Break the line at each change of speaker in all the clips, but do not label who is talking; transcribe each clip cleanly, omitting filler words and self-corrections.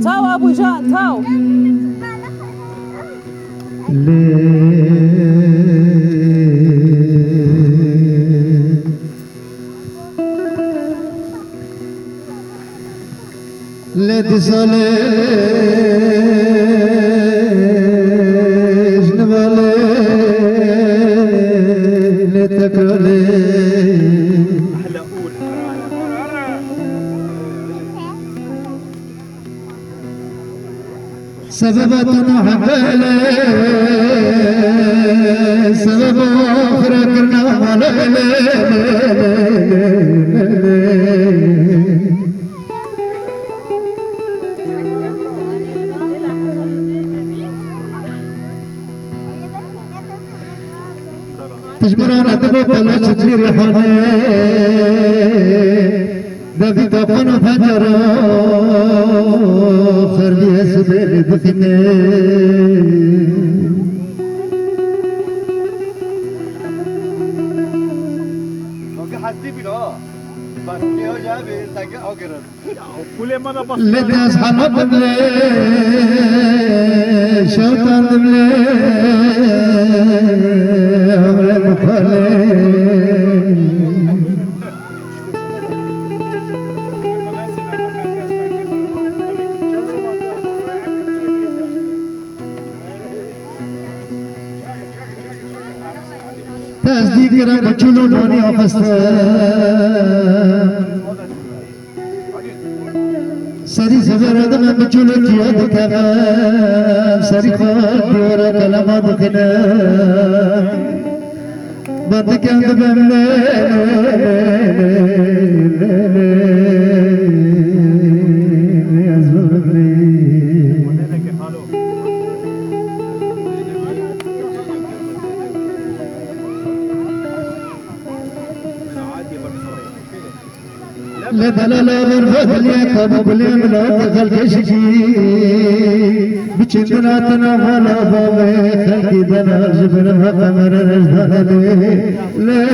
تاو ابو جان تاو
لا تسالش نبالي لا تكرلي سببتنا حبالي سبب أخرى كرنا مالي تجبرنا تبقى تجري حني دفي طفن فجر خرلي سبيل دفني لدي أصحاب بلي شوطان بلي عمري مخالي تصدیق را چلو نانی آفسته سری زبرد من بچلو کیا دکم سری خواهد دیورا کلمات کنم بند کند بمله از بمله لدلال غرفة ليك بقولي ملا خلق شكي بچندنا تنا والا بابي خلقي دنا جبر قمر رجدان لي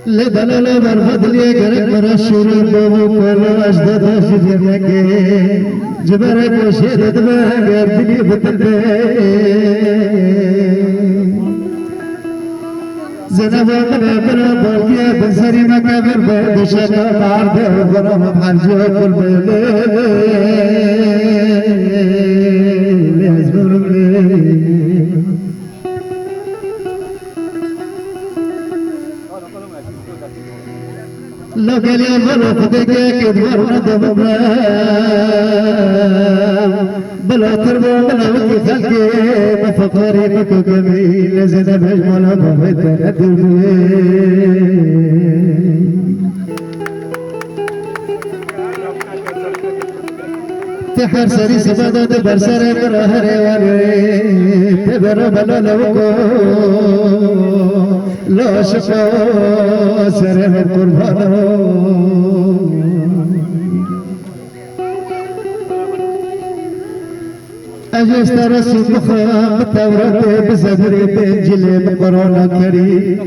لدلال برفض لي غرق مرشور بابو كولو أجدد شجرك جبرك وشيرت بغير دلي بطلبي زنب من بنا بولي بنسري مكابر بشك معرض وغرام بحرجو كل بيلي لازم لو قال يا بلو خدك كدور ندم بلا تربو بلا وكي خلقي مفقري مكو جميل زينب اجمل بفيت ندمي تحر سري سبادة برسر برهر واني تبر بلا لوكو لا شفا سرم قربانو أجست رسول مخام تورات بزبري بنجلي بقرآن كريم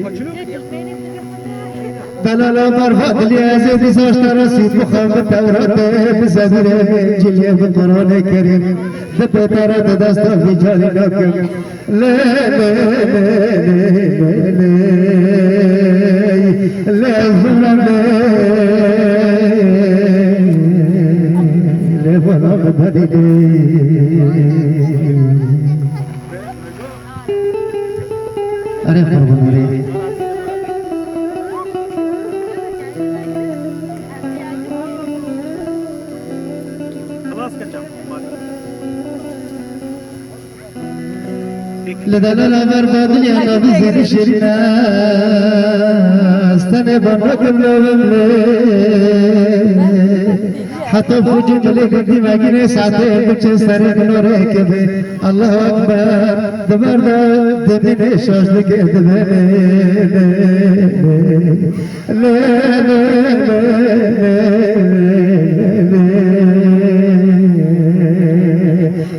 دلال مرفض لي زيد ساشت رسول مخام تورات بزبري بنجلي بقرآن كريم دبترت دست في جالي ناكم لا لا لا لا ظلم لا ولا بدي أنا قربان لدلال برباد يا نبي زين شرنا استنى بنقم لوملي حتى فوجي ملك دي ماغينه ساته بچ سره نوره كبه الله اكبر دبر دبن شاش لك دبن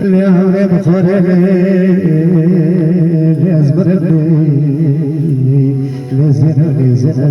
لعمري بخاري لزبرني لزنا لزنا